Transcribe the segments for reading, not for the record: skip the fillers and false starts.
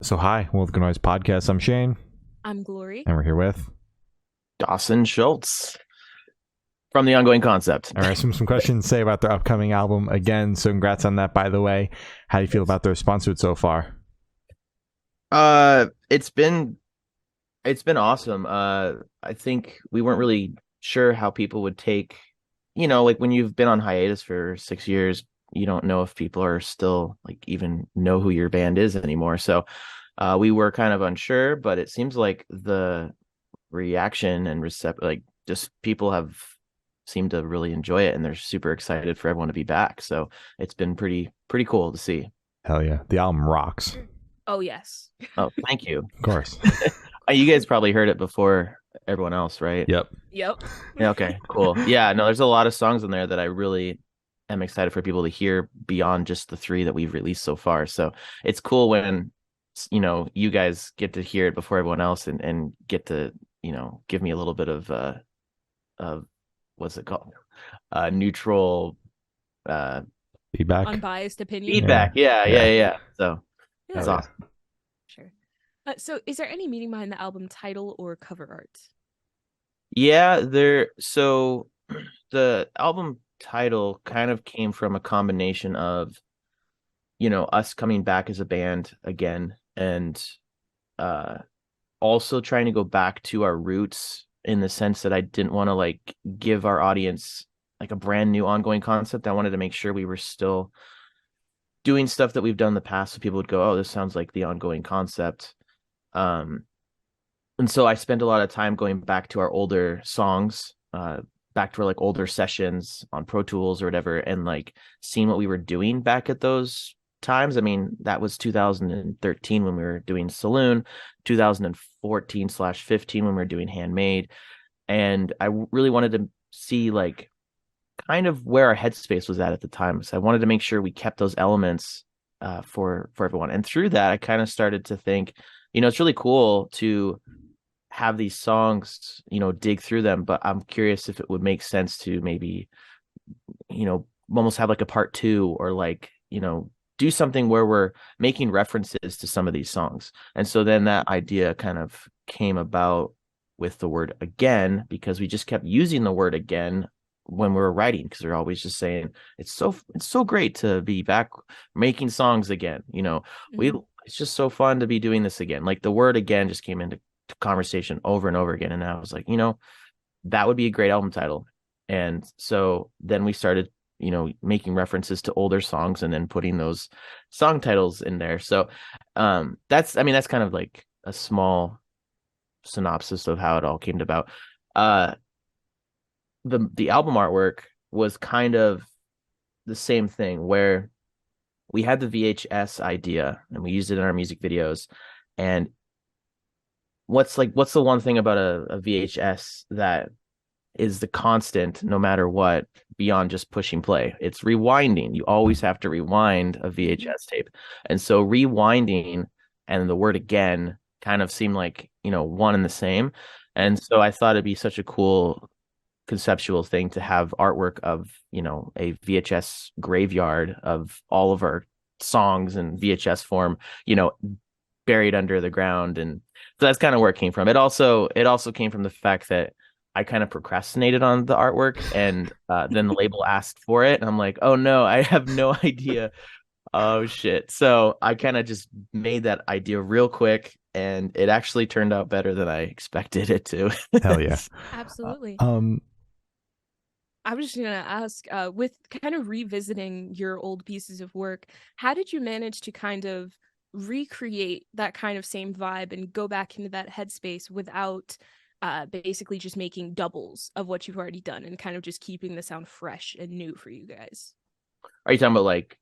So hi, welcome to Good Noise Podcast. I'm Shane, I'm Glory. and we're here with. Dawson Scholz from the ongoing concept. All right, some questions to say about their upcoming album again. So congrats on that, by the way. How do you feel about the response to it so far? It's been awesome. I think we weren't really sure how people would take, like when you've been on hiatus for 6 years, you don't know if people are still like even know who your band is anymore. So we were kind of unsure, but it seems like the reaction and like just people have seemed to really enjoy it, and they're super excited for everyone to be back. So it's been pretty cool to see. Hell yeah, the album rocks. Oh, yes. Oh, thank you. Of course. You guys probably heard it before everyone else, right? Yep. Yep. Yeah, okay, cool. Yeah, no, there's a lot of songs in there that I really am excited for people to hear beyond just the three that we've released so far. So it's cool when, you guys get to hear it before everyone else and get to, give me a little bit of what's it called? Neutral Feedback. Unbiased opinion. feedback. Yeah. So Yeah. that's Yeah. awesome. Sure. So is there any meaning behind the album title or cover art? Yeah, so the album title kind of came from a combination of, us coming back as a band again, and uh also trying to go back to our roots, in the sense that I didn't want to like give our audience like a brand new ongoing concept. I wanted to make sure we were still doing stuff that we've done in the past, so people would go, oh, this sounds like the ongoing concept. Um and so I spent a lot of time going back to our older songs, back to our like older sessions on Pro Tools or whatever, and like seeing what we were doing back at those times. I mean, that was 2013 when we were doing Saloon, 2014/15 when we were doing Handmade. And I really wanted to see like kind of where our headspace was at the time. So I wanted to make sure we kept those elements for everyone. And through that, I kind of started to think, it's really cool to have these songs, dig through them, but I'm curious if it would make sense to maybe, almost have like a part two, or like, do something where we're making references to some of these songs. And so then that idea kind of came about with the word again, because we just kept using the word again when we were writing, because they're always just saying it's so great to be back making songs again. We Mhm. It's just so fun to be doing this again. Like the word again just came into conversation over and over again, and I was like, that would be a great album title. And so then we started, making references to older songs and then putting those song titles in there. So that's kind of like a small synopsis of how it all came about. uh the album artwork was kind of the same thing, where we had the VHS idea and we used it in our music videos. And what's the one thing about a VHS that is the constant no matter what, beyond just pushing play? It's rewinding. You always have to rewind a VHS tape. And so rewinding and the word again kind of seemed like, one and the same. And so I thought it'd be such a cool conceptual thing to have artwork of, a VHS graveyard of all of our songs in VHS form, you know, buried under the ground. And so that's kind of where it came from. It also came from the fact that I kind of procrastinated on the artwork, and then the label asked for it, and I'm like, oh no, I have no idea. Oh shit. So I kind of just made that idea real quick, and it actually turned out better than I expected it to. Hell yeah. Uh, Absolutely. um. I was just gonna ask, with kind of revisiting your old pieces of work, how did you manage to kind of recreate that kind of same vibe and go back into that headspace without basically just making doubles of what you've already done and kind of just keeping the sound fresh and new for you guys? Are you talking about like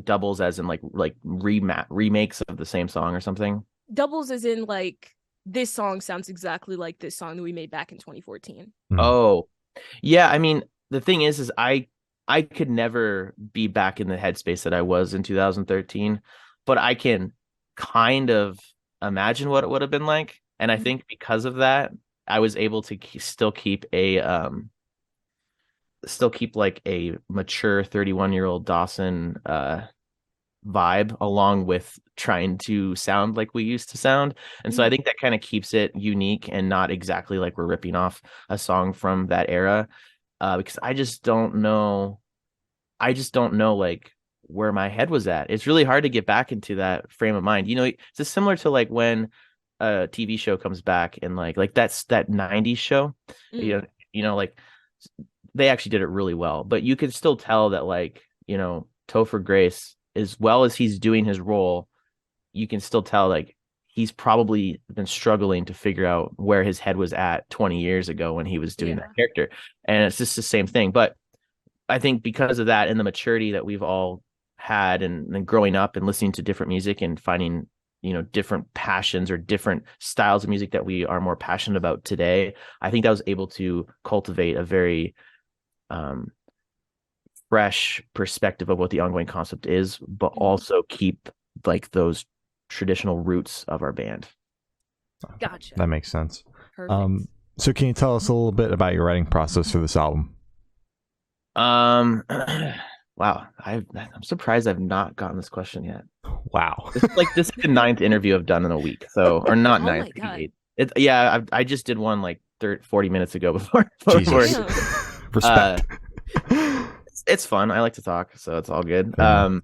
doubles, as in like remakes of the same song or something? Doubles as in like this song sounds exactly like this song that we made back in 2014. mm, Oh, yeah. I mean, the thing is I could never be back in the headspace that I was in 2013, but I can kind of imagine what it would have been like. And I Mhm. think because of that, I was able to still keep like a mature 31-year-old Dawson vibe, along with trying to sound like we used to sound. And so I think that kind of keeps it unique and not exactly like we're ripping off a song from that era. Because I just don't know like where my head was at. It's really hard to get back into that frame of mind. It's just similar to like when a TV show comes back and like that's that 90s show. Like they actually did it really well, but you could still tell that like, Topher Grace, as well as he's doing his role, you can still tell like he's probably been struggling to figure out where his head was at 20 years ago when he was doing that character. And it's just the same thing. But I think because of that and the maturity that we've all had and growing up and listening to different music and finding, different passions or different styles of music that we are more passionate about today, I think that was able to cultivate a very fresh perspective of what the ongoing concept is, but also keep like those traditional roots of our band. Gotcha. That makes sense. Perfect. So can you tell us a little bit about your writing process for this album? Wow. I'm surprised I've not gotten this question yet. Wow. This is the 9th interview I've done in a week. So, or not Oh 9th, my God. 8th. I just did one like 40 minutes ago before. Jesus. Respect. It's fun. I like to talk, so it's all good. The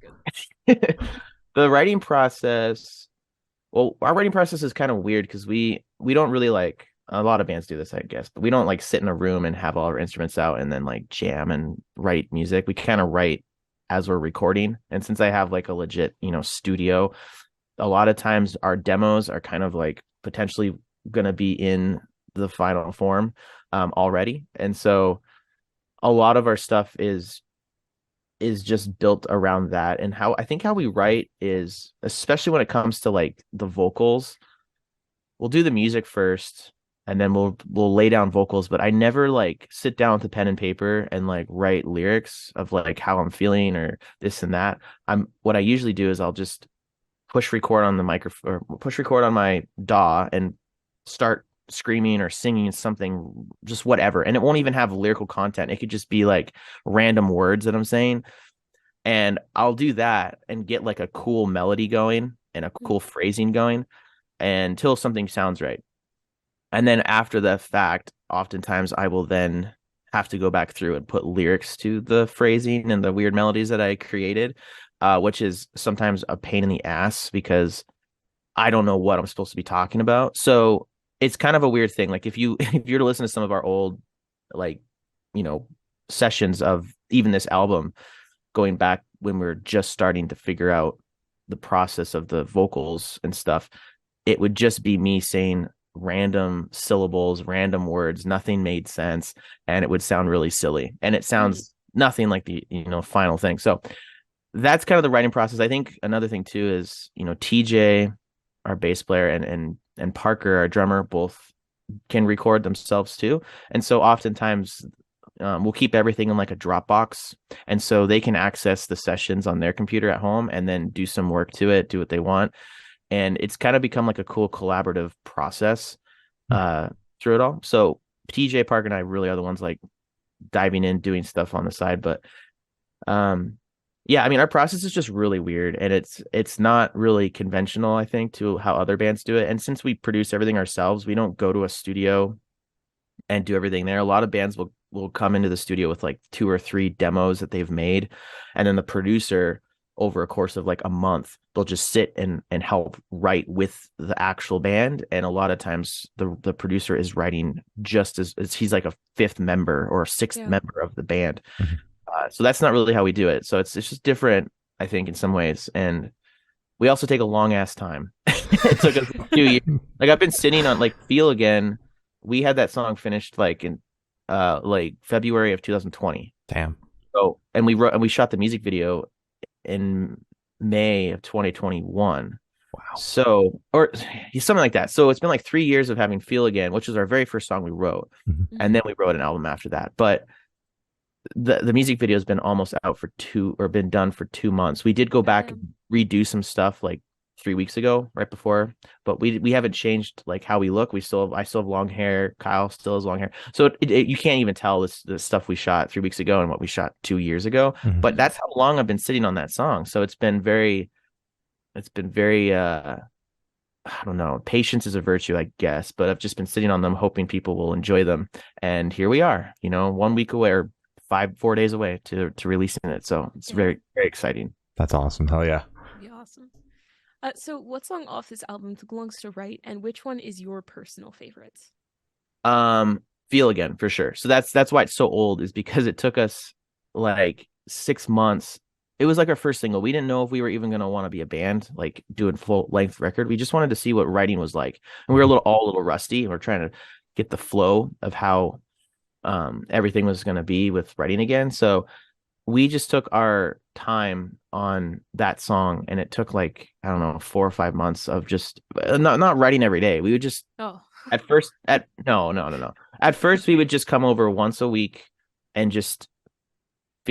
writing process, well, our writing process is kind of weird because we don't really like, a lot of bands do this, I guess, but we don't like sit in a room and have all our instruments out and then like jam and write music. We kind of write as we're recording. And since I have like a legit, studio, a lot of times our demos are kind of like potentially going to be in the final form already. And so a lot of our stuff is just built around that. And how we write is, especially when it comes to like the vocals, we'll do the music first and then we'll lay down vocals, but I never like sit down with a pen and paper and like write lyrics of like how I'm feeling or this and that. What I usually do is I'll just push record on the microphone or push record on my DAW and start screaming or singing something, just whatever. And it won't even have lyrical content. It could just be like random words that I'm saying. And I'll do that and get like a cool melody going and a cool phrasing going until something sounds right. And then after the fact, oftentimes I will then have to go back through and put lyrics to the phrasing and the weird melodies that I created, which is sometimes a pain in the ass because I don't know what I'm supposed to be talking about. So it's kind of a weird thing. Like if you're to listen to some of our old, like, sessions of even this album, going back when we were just starting to figure out the process of the vocals and stuff, it would just be me saying random syllables, random words, nothing made sense, and it would sound really silly. And it sounds nothing like the, final thing. So that's kind of the writing process. I think another thing too is, TJ, our bass player, and Parker, our drummer, both can record themselves too. And so oftentimes we'll keep everything in like a Dropbox. And so they can access the sessions on their computer at home and then do some work to it, do what they want. And it's kind of become like a cool collaborative process through it all. So TJ, Parker, and I really are the ones like diving in, doing stuff on the side. But yeah, I mean, our process is just really weird, and it's not really conventional, I think, to how other bands do it. And since we produce everything ourselves, we don't go to a studio and do everything there. A lot of bands will come into the studio with like 2 or 3 demos that they've made, and then the producer, over a course of like a month, they'll just sit and help write with the actual band. And a lot of times the producer is writing just as he's like a 5th member or a 6th member of the band. So that's not really how we do it. So it's just different, I think, in some ways. And we also take a long ass time. It took us a few years. Like I've been sitting on like Feel Again. We had that song finished like in like February of 2020. Damn. So and we shot the music video in May of 2021. Wow. So or something like that. So it's been like 3 years of having Feel Again, which was our very first song we wrote. And then we wrote an album after that. But the music video has been almost out for been done for 2 months. We did go back and redo some stuff like 3 weeks ago, right before, but we haven't changed like how we look. I still have long hair. Kyle still has long hair. So you can't even tell the stuff we shot 3 weeks ago and what we shot 2 years ago. But that's how long I've been sitting on that song. So it's been very it's been very I don't know, patience is a virtue, I guess, but I've just been sitting on them hoping people will enjoy them. And here we are, 1 week away or 4 days away to releasing it. So it's Yeah, very, very exciting. That's awesome. Hell yeah. be awesome. So what song off this album took longest to write, and which one is your personal favorite? Feel Again for sure. So that's why it's so old, is because it took us like 6 months. It was like our first single. We didn't know if we were even going to want to be a band, like doing full length record. We just wanted to see what writing was like. And we were all a little rusty. We're trying to get the flow of how everything was going to be with writing again. So we just took our time on that song, and it took like, I don't know, 4 or 5 months of just not writing every day. We would just Oh, at first at no no no no at first we would just come over once a week and just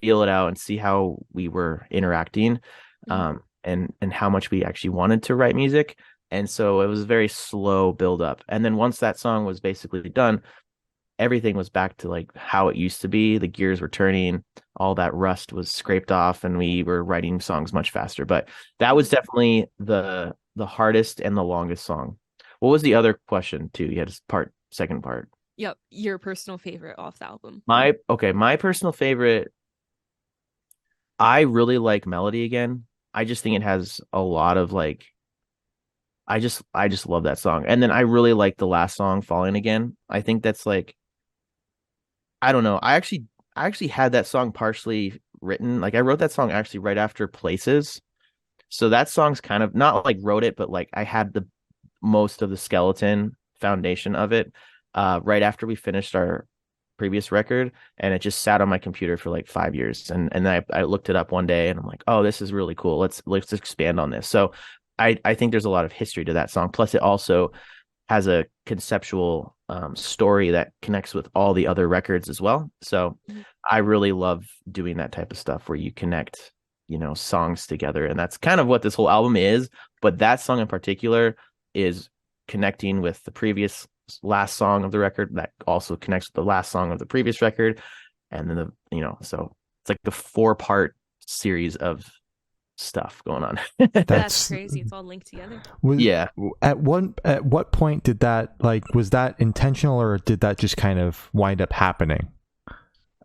feel it out and see how we were interacting, and how much we actually wanted to write music. And so it was a very slow build up, and then once that song was basically done, everything was back to like how it used to be. The gears were turning, all that rust was scraped off, and we were writing songs much faster. But that was definitely the hardest and the longest song. What was the other question too? You had a second part. yep. Your personal favorite off the album. My personal favorite, I really like Melody Again. I just think it has a lot of like, I just love that song. And then I really like the last song, Falling Again. I think that's like, I don't know. I actually had that song partially written. Like I wrote that song actually right after Places. So that song's kind of not like wrote it, but like I had the most of the skeleton foundation of it right after we finished our previous record, and it just sat on my computer for like 5 years. And I looked it up one day, and I'm like, oh, this is really cool. Let's expand on this. So I think there's a lot of history to that song. Plus, it also has a conceptual story that connects with all the other records as well. So I really love doing that type of stuff where you connect, songs together. And that's kind of what this whole album is. But that song in particular is connecting with the previous last song of the record that also connects with the last song of the previous record. And then so it's like the 4-part series of stuff going on. That's crazy. It's all linked together. Yeah. At what point did that, like, was that intentional, or did that just kind of wind up happening?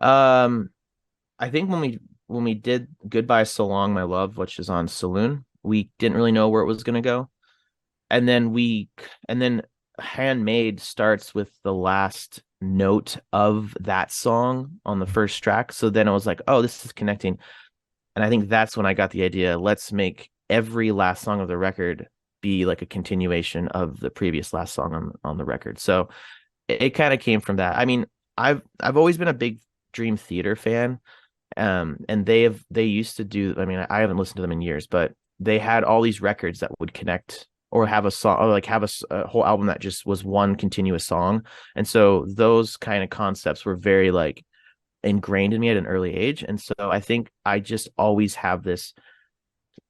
I think when we did Goodbye So Long My Love, which is on Saloon, we didn't really know where it was going to go. And then Handmade starts with the last note of that song on the first track. So then it was like, oh, this is connecting. And I think that's when I got the idea, let's make every last song of the record be like a continuation of the previous last song on the record. So it kind of came from that. I mean, I've always been a big Dream Theater fan. And they used to do, I mean, I haven't listened to them in years, but they had all these records that would connect or have a song, or like have a whole album that just was one continuous song. And so those kind of concepts were very like ingrained in me at an early age. And so I think I just always have this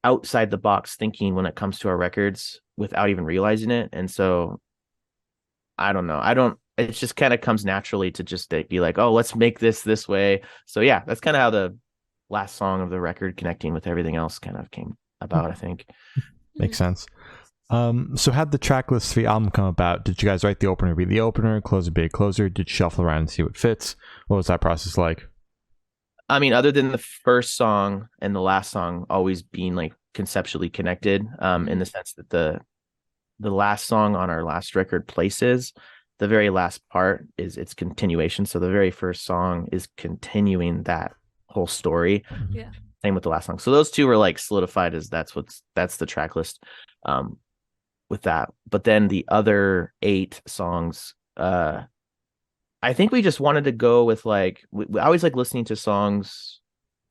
outside the box thinking when it comes to our records without even realizing it. And so I don't know. It just kind of comes naturally to just be like, oh, let's make this way. So yeah, that's kind of how the last song of the record connecting with everything else kind of came about, I think. Makes sense. So how'd the track list for the album come about? Did you guys write the opener, be the opener, closer, be a closer? Did you shuffle around and see what fits? What was that process like? I mean, other than the first song and the last song always being like conceptually connected, in the sense that the last song on our last record, Places, the very last part is its continuation. So the very first song is continuing that whole story. Yeah. Same with the last song. So those two were like solidified as that's the track list. With that, but then the other 8 songs, I think we just wanted to go with like I always like listening to songs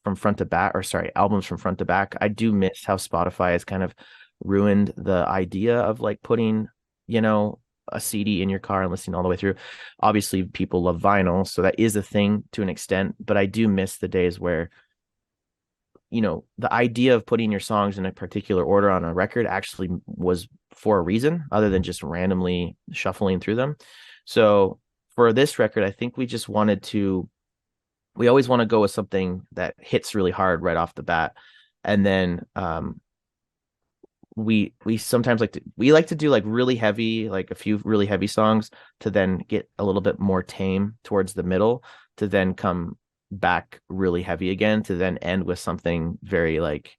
from front to back, or sorry, albums from front to back. I do miss how Spotify has kind of ruined the idea of like putting, a CD in your car and listening all the way through. Obviously, people love vinyl, so that is a thing to an extent, but I do miss the days where the idea of putting your songs in a particular order on a record actually was for a reason other than just randomly shuffling through them. So for this record, I think we just we always want to go with something that hits really hard right off the bat. And then we sometimes like to do like really heavy, like a few really heavy songs to then get a little bit more tame towards the middle, to then come back really heavy again, to then end with something very like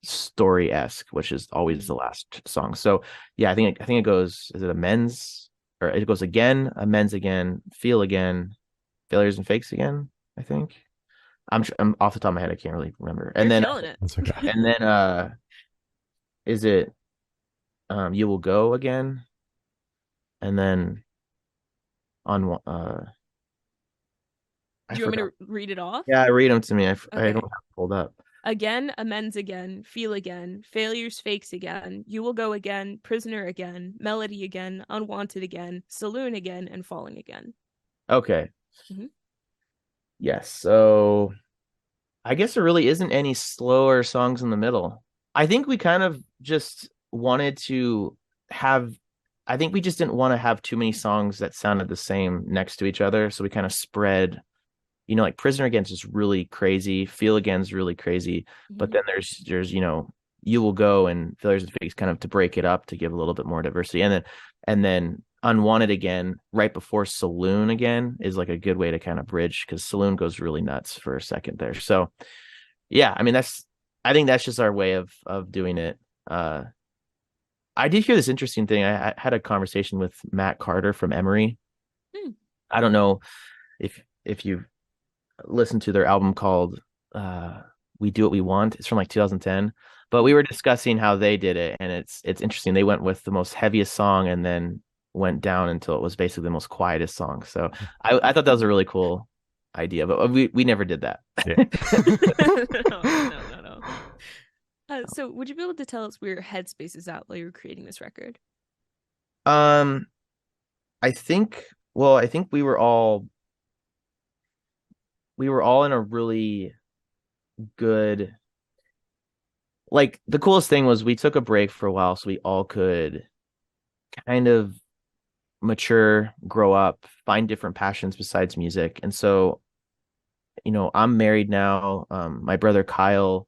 story-esque, which is always the last song. So yeah, I think it goes, is it amends, or it goes again, amends again, feel again, failures and fakes again, I think. I'm off the top of my head, I can't really remember. You're killing it. That's okay. And then is it you will go again, and then on I Do you want me forgot. to read it off? Yeah, read them to me. I Okay. don't have it pulled up. Again, amends again, feel again, failures fakes again, you will go again, prisoner again, melody again, unwanted again, saloon again, and falling again. Okay. Mhm. Yes. So I guess there really isn't any slower songs in the middle. I think we kind of just wanted to have, I think we just didn't want to have too many songs that sounded the same next to each other. So we kind of spread, like Prisoner Again's is really crazy. Feel Again's really crazy. But then there's, You Will Go and Failures and Fakes kind of to break it up, to give a little bit more diversity. And then Unwanted Again right before Saloon again is like a good way to kind of bridge, because Saloon goes really nuts for a second there. So yeah, I mean I think that's just our way of doing it. I did hear this interesting thing. I had a conversation with Matt Carter from Emory. Hmm. I don't know if you've listened to their album called We Do What We Want. It's from like 2010. But we were discussing how they did it, and it's interesting. They went with the most heaviest song and then went down until it was basically the most quietest song. So I thought that was a really cool idea, but we never did that. Yeah. No. So would you be able to tell us where your headspace is at while you were creating this record? Um, I think we were all in a really good, like, the coolest thing was we took a break for a while so we all could kind of mature, grow up, find different passions besides music. And so, I'm married now. My brother Kyle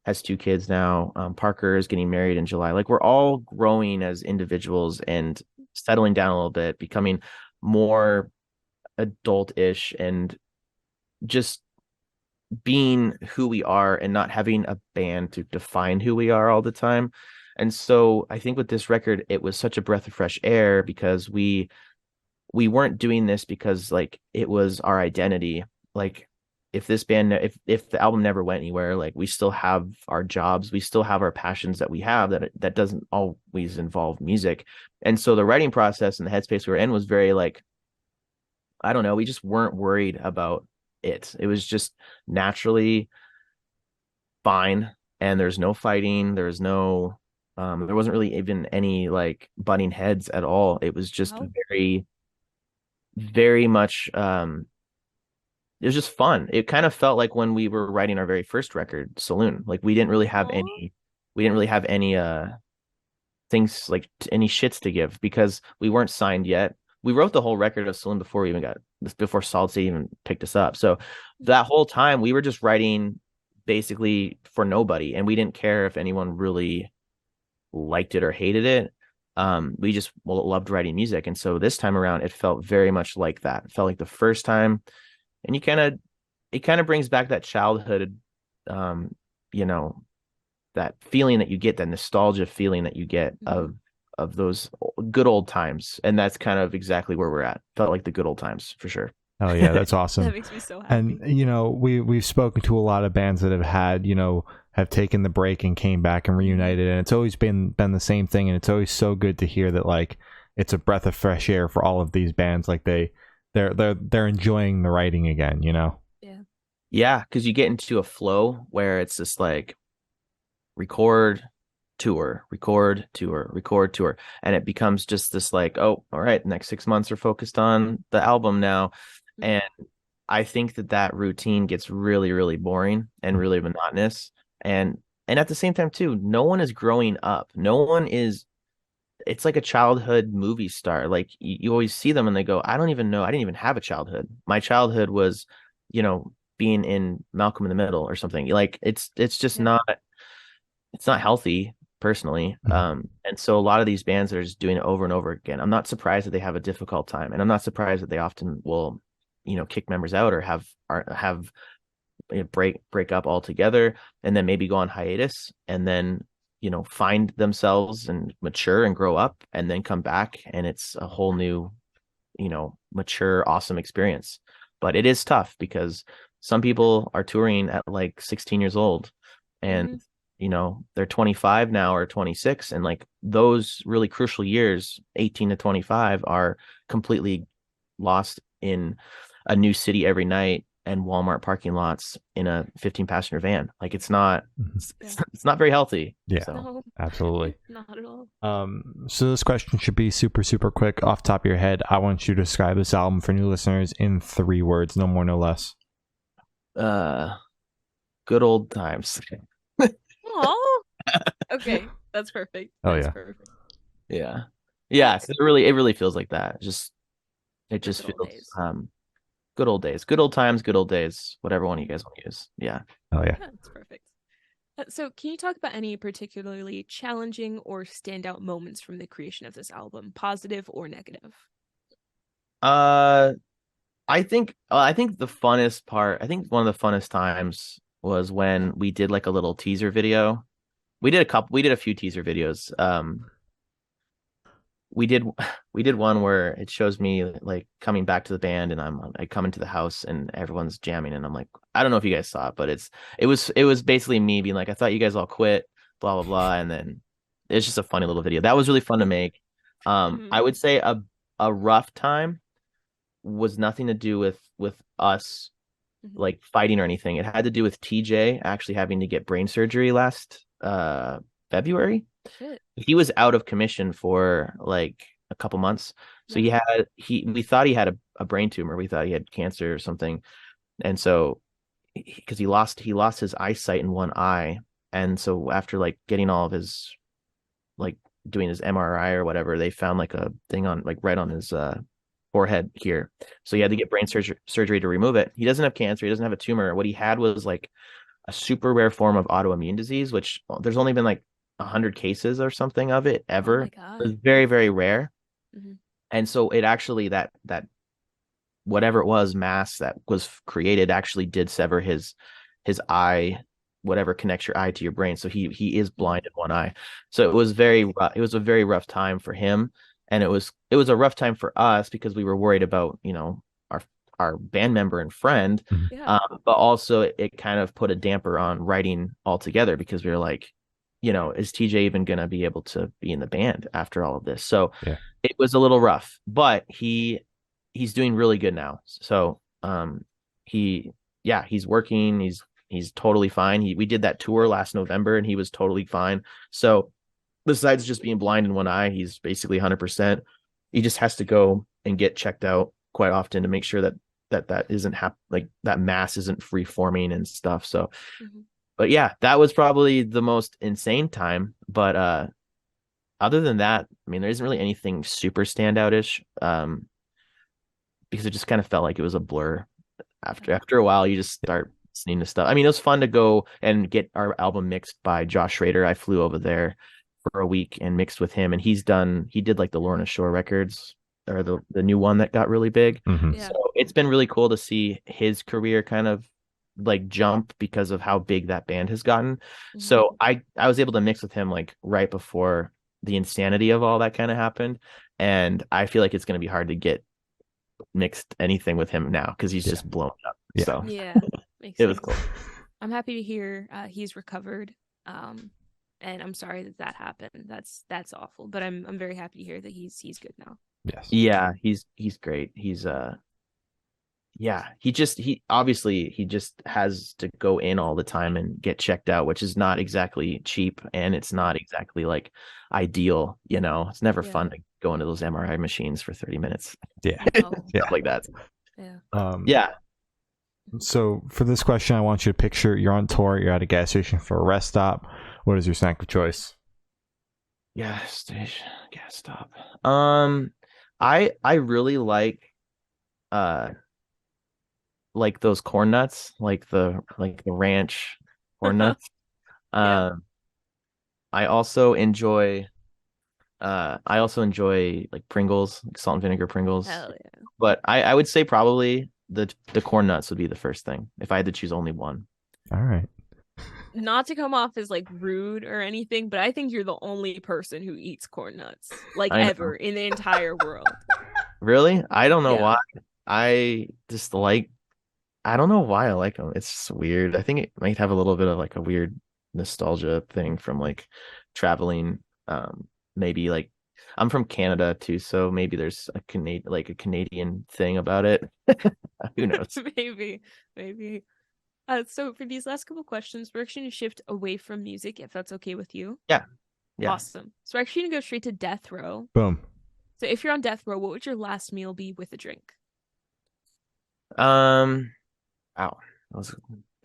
has 2 kids now. Parker is getting married in July. Like, we're all growing as individuals and settling down a little bit, becoming more adult-ish, and just being who we are and not having a band to define who we are all the time. And so I think with this record, it was such a breath of fresh air, because we weren't doing this because like it was our identity. Like, if this band, if the album never went anywhere, like, we still have our jobs, we still have our passions that we have, that doesn't always involve music. And so the writing process and the headspace we were in was very like, I don't know, we just weren't worried about it. It was just naturally fine, and there's no fighting, there wasn't really even any like butting heads at all. It was just Wow. very, very much it was just fun. It kind of felt like when we were writing our very first record, Saloon. Like, Aw. we didn't really have any things, like any shits to give, because we weren't signed yet. We wrote the whole record of Saloon before Solid State even picked us up. So that whole time we were just writing basically for nobody, and we didn't care if anyone really liked it or hated it. We just loved writing music. And so this time around, it felt very much like that. It felt like the first time. And it kind of brings back that childhood, you know, that feeling that you get, that nostalgia feeling that you get of those good old times. And that's kind of exactly where we're at. Felt like the good old times for sure. Oh yeah, that's That awesome. makes me so happy. And we've spoken to a lot of bands that have had, have taken the break and came back and reunited, and it's always been the same thing. And it's always so good to hear that, like, it's a breath of fresh air for all of these bands. Like, they're enjoying the writing again, Yeah, because you get into a flow where it's just like record, tour, record, tour, record, tour, and it becomes just this like, oh, all right, the next 6 months are focused on the album now. And I think that routine gets really, really boring and really monotonous. And at the same time too, no one is growing up. No one is. It's like a childhood movie star. Like, you always see them and they go, I don't even know. I didn't even have a childhood. My childhood was, being in Malcolm in the Middle or something. Like, it's just not, it's not healthy personally. Mhm. And so a lot of these bands that are just doing it over and over again, I'm not surprised that they have a difficult time, and I'm not surprised that they often will, kick members out or have break up altogether, and then maybe go on hiatus, and then find themselves and mature and grow up, and then come back, and it's a whole new mature, awesome experience. But it is tough because some people are touring at like 16 years old, and Mm-hmm. they're 25 now or 26, and like those really crucial years, 18 to 25, are completely lost in a new city every night and Walmart parking lots in a 15 passenger van. Like it's not Mhm. it's not very healthy. Yeah. So No, Absolutely. not at all. So this question should be super, super quick off the top of your head. I want you to describe this album for new listeners in 3 words, no more, no less. good old times. Oh, okay, that's perfect. Oh, That's yeah. perfect. Yeah. Yeah, 'cause it really feels like that. It The just good old feels days. good old days, good old times, good old days, whatever one you guys want to use. Yeah. Oh, yeah. Yeah, that's perfect. So, can you talk about any particularly challenging or standout moments from the creation of this album, positive or negative? Uh I think the funnest part, I think one of the funnest times was when we did like a little teaser video. We did a few teaser videos. We did we did one where it shows me like coming back to the band, and I come into the house and everyone's jamming, and I'm like, I don't know if you guys saw it, but it was basically me being like, I thought you guys all quit, blah blah blah, and then it's just a funny little video. That was really fun to make. Mm-hmm. I would say a rough time was nothing to do with us Mm-hmm. like fighting or anything. It had to do with TJ actually having to get brain surgery last February. Shit. He was out of commission for like a couple months. So Yeah. we thought he had a brain tumor. We thought he had cancer or something. And so because he lost his eyesight in one eye. And so after like getting all of his like doing his MRI or whatever, they found like a thing on like right on his forehead here. So he had to get brain surgery to remove it. He doesn't have cancer. He doesn't have a tumor. What he had was like a super rare form of autoimmune disease, which there's only been like 100 cases or something of it Oh ever. my It was God. very, very rare. Mm-hmm. And so it actually that whatever it was mass that was created actually did sever his eye, whatever connects your eye to your brain. So he is blind in one eye. So it was it was a very rough time for him, and it was a rough time for us because we were worried about our band member and friend. Mhm. Yeah. But also it kind of put a damper on writing altogether because we were like, is TJ even gonna be able to be in the band after all of this? So Yeah. it was a little rough, but he's doing really good now. So he yeah, he's working, he's totally fine. We did that tour last November and he was totally fine. So besides just being blind in one eye, he's basically 100%. He just has to go and get checked out quite often to make sure that isn't like that mass isn't free forming and stuff. So Mm-hmm. but yeah, that was probably the most insane time. But other than that, I mean, there isn't really anything super standoutish. Because it just kind of felt like it was a blur. After a while, you just start listening to stuff. I mean, it was fun to go and get our album mixed by Josh Schrader. I flew over there for a week and mixed with him, and he did like the Lorna Shore records, or the new one that got really big. Mhm. Yeah. So it's been really cool to see his career kind of like jump because of how big that band has gotten. Mm-hmm. So I was able to mix with him like right before the insanity of all that kind of happened, and I feel like it's going to be hard to get mixed anything with him now because he's Yeah. just blown up. Yeah. So Yeah. Makes it was sense. cool. I'm happy to hear he's recovered. And I'm sorry that happened. That's awful. But I'm very happy to hear that he's good now. Yes. Yeah, he's great. He obviously he just has to go in all the time and get checked out, which is not exactly cheap, and it's not exactly like ideal. It's never Yeah. fun to go into those MRI machines for 30 minutes. Yeah. No. Yeah. Stuff like that. Yeah. Yeah. So for this question, I want you to picture you're on tour, you're at a gas station for a rest stop. What is your snack of choice? Gas station, gas stop. I really like those corn nuts, like the ranch corn nuts. Yeah. Um, I also enjoy like Pringles, like salt and vinegar Pringles. Hell yeah. But I would say probably the corn nuts would be the first thing if I had to choose only one. All right. Not to come off as like rude or anything, but I think you're the only person who eats corn nuts, like I know. ever in the entire world. Really? I don't know Yeah. why. I just like I don't know why I like them. It's just weird. I think it might have a little bit of like a weird nostalgia thing from like traveling. Maybe like I'm from Canada too, so maybe there's a Canadian thing about it. Who knows? Maybe, maybe. So for these last couple questions, we're actually gonna shift away from music, if that's okay with you. Yeah. Yeah. Awesome. So we're actually gonna go straight to death row. Boom. So if you're on death row, what would your last meal be with a drink? Wow. That was a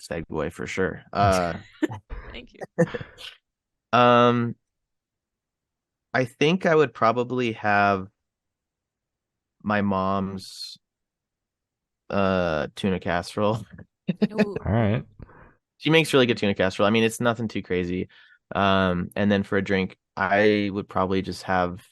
segue for sure. Thank you. Um, I think I would probably have my mom's tuna casserole. Ooh. All right. She makes really good tuna casserole. I mean, it's nothing too crazy. And then for a drink, I would probably just have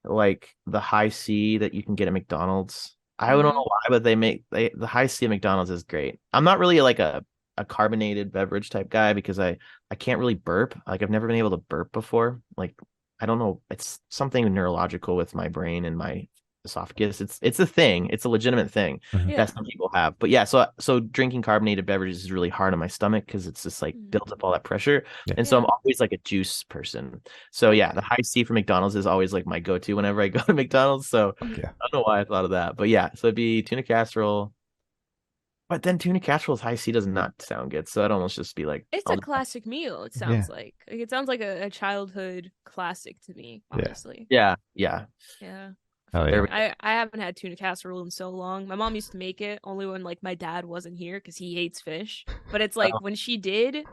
like the high C that you can get at McDonald's. I don't know why, but the high C at McDonald's is great. I'm not really like a carbonated beverage type guy because I can't really burp. Like I've never been able to burp before. Like I don't know, it's something neurological with my brain and my esophagus. It's a thing. It's a legitimate thing Mhm. Yeah. that some people have. But yeah, so drinking carbonated beverages is really hard on my stomach because it's just like builds up all that pressure. Yeah. And so I'm Yeah. always like a juice person. So yeah, the high C for McDonald's is always like my go-to whenever I go to McDonald's. So Yeah. I don't know why I thought of that. But yeah, so it'd be tuna casserole. But then tuna casserole with high C does not sound good. So I'd almost just be like, It's I'll a classic meal, it Yeah. sounds like. Like it sounds like a childhood classic to me, Yeah. honestly. yeah. Yeah. Oh, There yeah. we I haven't had tuna casserole in so long. My mom used to make it only when like my dad wasn't here because he hates fish. But it's like when she did,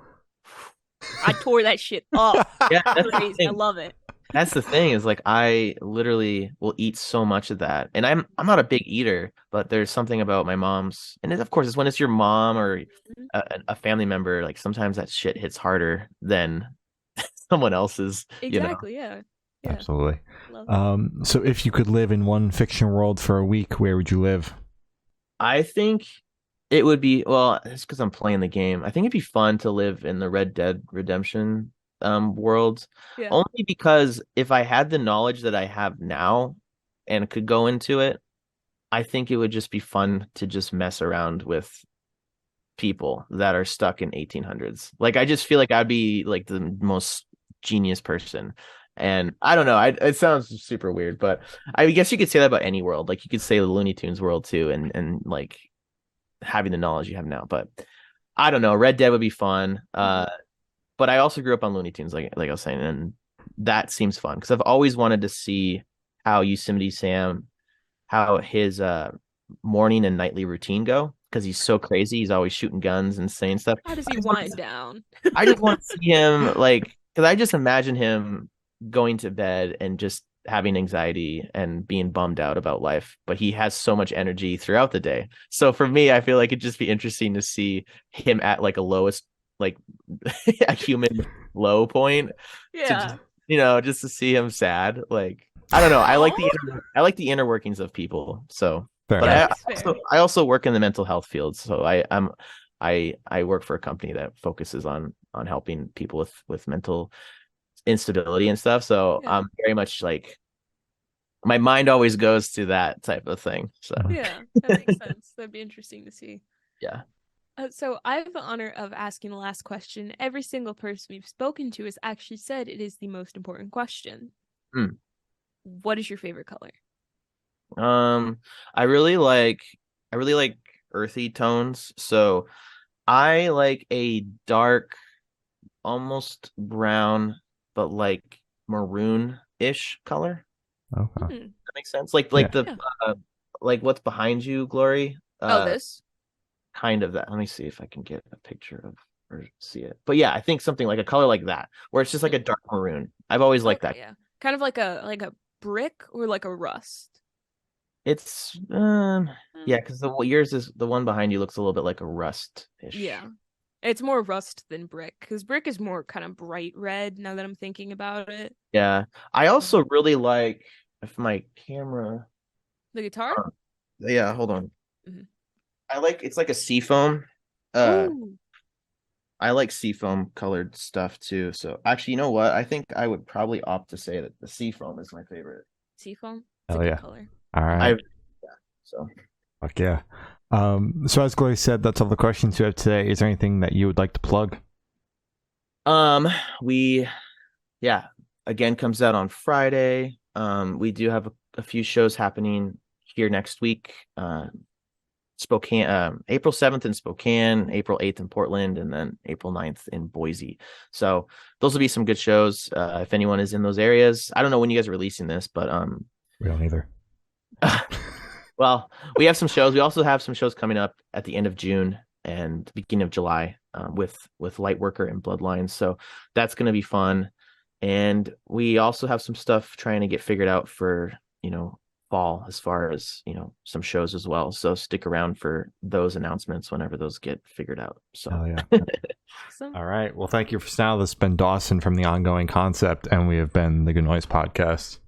I tore that shit up. Yeah, that's the Crazy. I thing. love it. That's the thing is like I literally will eat so much of that. And I'm not a big eater, but there's something about my mom's and of course it's when it's your mom or a family member, like sometimes that shit hits harder than someone else's, Exactly, yeah. Yeah. Absolutely. Love it. So if you could live in one fiction world for a week, where would you live? I think it would be well, it's because I'm playing the game. I think it'd be fun to live in the Red Dead Redemption world. Yeah. Only because if I had the knowledge that I have now and could go into it, I think it would just be fun to just mess around with people that are stuck in 1800s. Like I just feel like I'd be like the most genius person. And I don't know, it sounds super weird, but I guess you could say that about any world. Like you could say the Looney Tunes world too, and like having the knowledge you have now. But I don't know, Red Dead would be fun. But I also grew up on Looney Tunes, like I was saying, and that seems fun because I've always wanted to see how Yosemite Sam, how his morning and nightly routine go because he's so crazy. He's always shooting guns and saying stuff. How does he wind down? I just want to see him like because I just imagine him going to bed and just having anxiety and being bummed out about life, but he has so much energy throughout the day. So for me, I feel like it'd just be interesting to see him at like a lowest, like a human low point. Yeah. Just to see him sad. Like I don't know. I like the inner workings of people. So, Fair but enough. That's fair. I also work in the mental health field. So I work for a company that focuses on helping people with mental instability and stuff. So Yeah. I'm very much like my mind always goes to that type of thing. So Yeah, that makes sense. That'd be interesting to see. yeah. So I have the honor of asking the last question. Every single person we've spoken to has actually said it is the most important question. Hmm. What is your favorite color? I really like earthy tones. So I like a dark, almost brown, but like maroon-ish color. Okay. That makes sense. Like Yeah. like what's behind you, Glory. This? Kind of that. Let me see if I can get a picture of or see it. But yeah, I think something like a color like that, where it's just like a dark maroon. I've always liked that. Yeah. Kind of like a brick or like a rust. It's yeah, because yours is the one behind you looks a little bit like a rust-ish. Yeah. It's more rust than brick, because brick is more kind of bright red now that I'm thinking about it. Yeah. I also really like, if my camera, The guitar? yeah, hold on. Mhm. It's like a seafoam. Ooh, I like seafoam colored stuff too. So actually, you know what? I think I would probably opt to say that the seafoam is my favorite. seafoam. It's a Hell good yeah. color. All right. I yeah. So Fuck yeah. So as Glory said, that's all the questions we have today. Is there anything that you would like to plug? we yeah, again comes out on Friday. We do have a few shows happening here next week. Spokane, April 7th in Spokane, April 8th in Portland, and then April 9th in Boise. So those will be some good shows. If anyone is in those areas, I don't know when you guys are releasing this, but We don't either. well, we have some shows. We also have some shows coming up at the end of June and beginning of July with Lightworker and Bloodlines. So that's going to be fun. And we also have some stuff trying to get figured out for, fall, as far as, some shows as well. So stick around for those announcements whenever those get figured out. So Hell yeah. Awesome. All right. Well, thank you for now. This has been Dawson from The Ongoing Concept, and we have been the Good Noise Podcast.